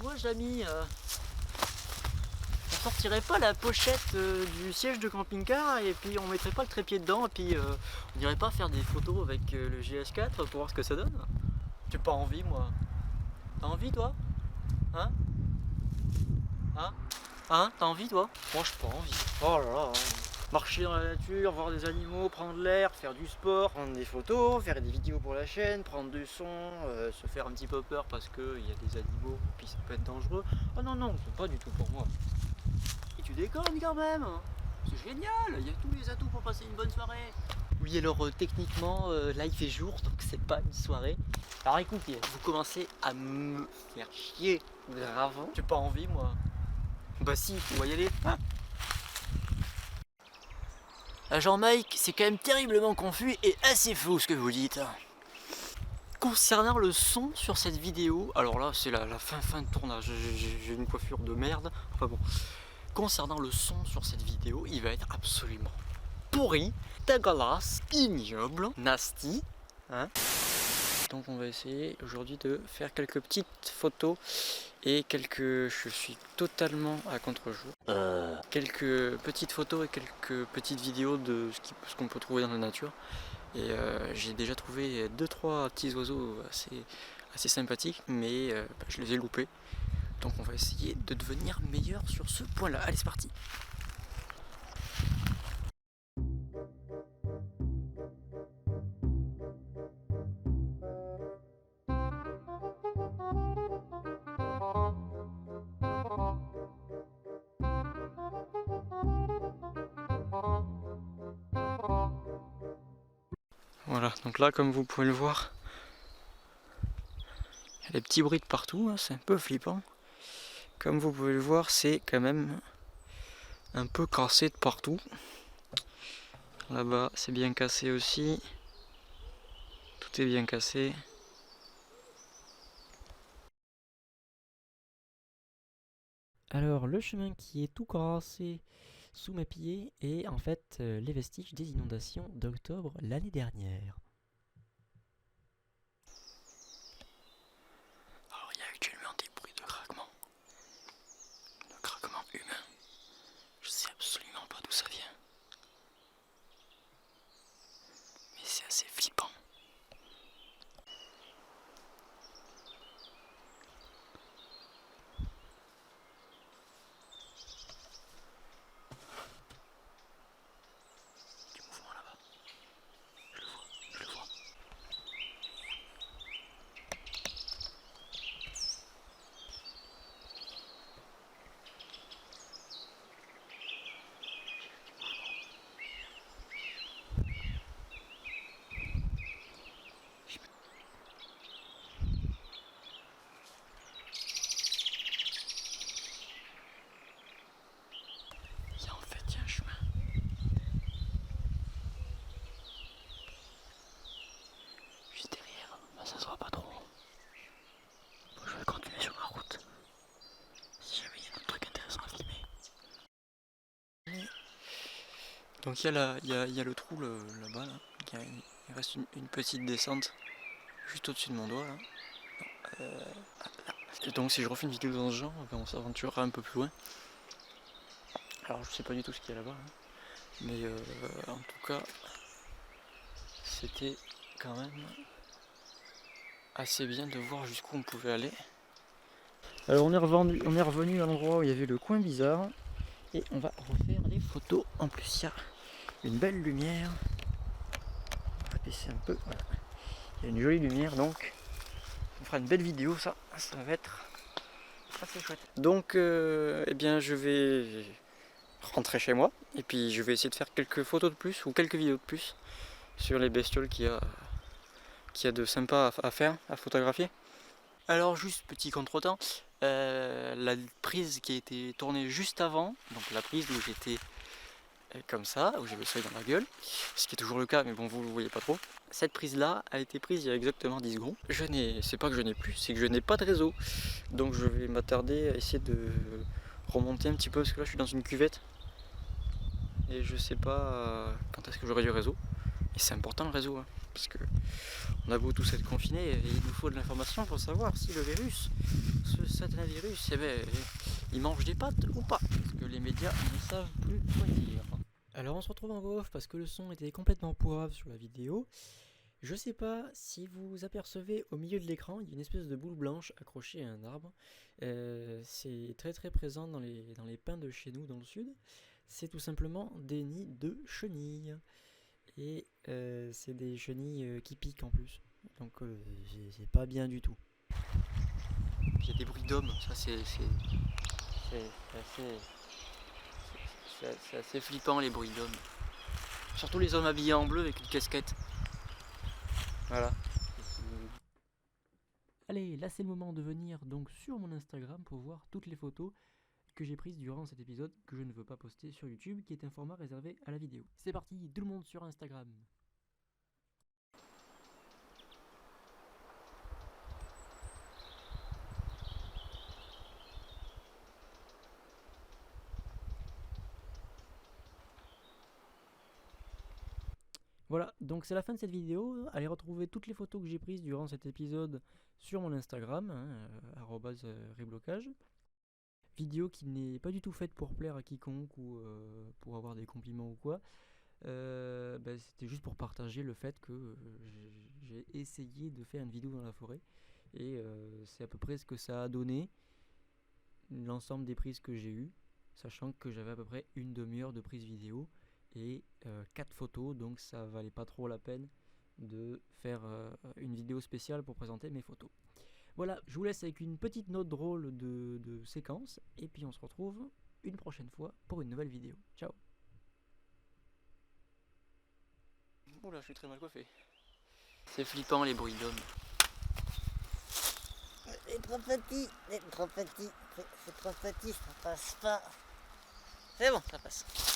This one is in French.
vois Jamy, on sortirait pas la pochette du siège de camping-car et puis on mettrait pas le trépied dedans et puis on irait pas faire des photos avec le GS4 pour voir ce que ça donne? J'ai pas envie moi. T'as envie toi? Hein? Hein? Hein? T'as envie toi? Moi j'ai pas envie. Oh là là. Marcher dans la nature, voir des animaux, prendre l'air, faire du sport, prendre des photos, faire des vidéos pour la chaîne, prendre du son, se faire un petit peu peur parce qu'il y a des animaux et puis ça peut être dangereux. Oh non non, c'est pas du tout pour moi. Et tu déconnes quand même. C'est génial, il y a tous les atouts pour passer une bonne soirée. Oui alors techniquement là il fait jour donc c'est pas une soirée. Alors écoutez, vous commencez à me faire chier gravement. J'ai pas envie moi. Bah si, on va y aller. Ah. Jean-Mike, c'est quand même terriblement confus et assez flou ce que vous dites. Concernant le son sur cette vidéo, alors là c'est la fin de tournage, j'ai une coiffure de merde, enfin bon. Concernant le son sur cette vidéo, il va être absolument pourri, dégueulasse, ignoble, nasty. Hein, donc on va essayer aujourd'hui de faire quelques petites photos et quelques... Je suis totalement à contre-jour. Quelques petites photos et quelques petites vidéos de ce qu'on peut trouver dans la nature. Et j'ai déjà trouvé 2-3 petits oiseaux assez sympathiques, mais je les ai loupés. Donc on va essayer de devenir meilleur sur ce point-là. Allez, c'est parti! Voilà, donc là comme vous pouvez le voir, il y a des petits bruits de partout, hein, c'est un peu flippant. Comme vous pouvez le voir, c'est quand même un peu cassé de partout. Là-bas, c'est bien cassé aussi. Tout est bien cassé. Alors, le chemin qui est tout cassé sous mes pieds est en fait les vestiges des inondations d'octobre l'année dernière. Alors, il y a actuellement des bruits de craquement humain. Je sais absolument pas d'où ça vient. Mais c'est assez flippant. Du mouvement là-bas. Je le vois. Il y a un chemin. Juste derrière, mais ça se voit pas trop. Bon, je vais continuer sur ma route. Si jamais il y a un truc intéressant à filmer. Donc il y a le trou là-bas. Là. Il reste une petite descente juste au-dessus de mon doigt. Là. Et donc si je refais une vidéo dans ce genre, on s'aventurera un peu plus loin. Alors je sais pas du tout ce qu'il y a là-bas. Hein. Mais en tout cas, c'était quand même assez bien de voir jusqu'où on pouvait aller. Alors on est revenu à l'endroit où il y avait le coin bizarre. Et on va refaire des photos. En plus il y a une belle lumière. On va baisser un peu. Voilà. Il y a une jolie lumière donc on fera une belle vidéo, ça va être assez chouette. Donc eh bien je vais rentrer chez moi et puis je vais essayer de faire quelques photos de plus ou quelques vidéos de plus sur les bestioles qu'il y a de sympa à faire, à photographier. Alors juste petit contretemps, la prise qui a été tournée juste avant, donc la prise où j'étais comme ça, où j'avais le soleil dans la gueule, ce qui est toujours le cas mais bon vous le voyez pas trop. Cette prise là a été prise il y a exactement 10 secondes. C'est pas que je n'ai plus, c'est que je n'ai pas de réseau. Donc je vais m'attarder à essayer de remonter un petit peu parce que là je suis dans une cuvette. Et je sais pas quand est-ce que j'aurai du réseau. Et c'est important le réseau. Hein. parce que on a beau tous être confinés, et il nous faut de l'information pour savoir si le virus, ce certain virus, eh ben, il mange des pâtes ou pas, parce que les médias ne savent plus quoi dire. Alors on se retrouve en voix off parce que le son était complètement pourrave sur la vidéo. Je sais pas si vous apercevez au milieu de l'écran, il y a une espèce de boule blanche accrochée à un arbre. C'est très très présent dans les pins de chez nous dans le sud. C'est tout simplement des nids de chenilles. Et c'est des chenilles qui piquent en plus. Donc c'est pas bien du tout. Il y a des bruits d'hommes, ça c'est assez flippant les bruits d'hommes. Surtout les hommes habillés en bleu avec une casquette. Voilà. Allez, là c'est le moment de venir donc sur mon Instagram pour voir toutes les photos que j'ai prises durant cet épisode que je ne veux pas poster sur YouTube, qui est un format réservé à la vidéo. C'est parti, tout le monde sur Instagram. Voilà, donc c'est la fin de cette vidéo. Allez retrouver toutes les photos que j'ai prises durant cet épisode sur mon Instagram, @reblocage. Vidéo qui n'est pas du tout faite pour plaire à quiconque ou pour avoir des compliments ou quoi. C'était juste pour partager le fait que j'ai essayé de faire une vidéo dans la forêt. Et c'est à peu près ce que ça a donné, l'ensemble des prises que j'ai eues, sachant que j'avais à peu près une demi-heure de prise vidéo et 4 photos, donc ça valait pas trop la peine de faire une vidéo spéciale pour présenter mes photos. Voilà, je vous laisse avec une petite note drôle de séquence, et puis on se retrouve une prochaine fois pour une nouvelle vidéo. Ciao. Oula, je suis très mal coiffé. C'est flippant les bruits d'hommes. C'est trop petit, c'est trop petit, ça passe pas. C'est bon, ça passe.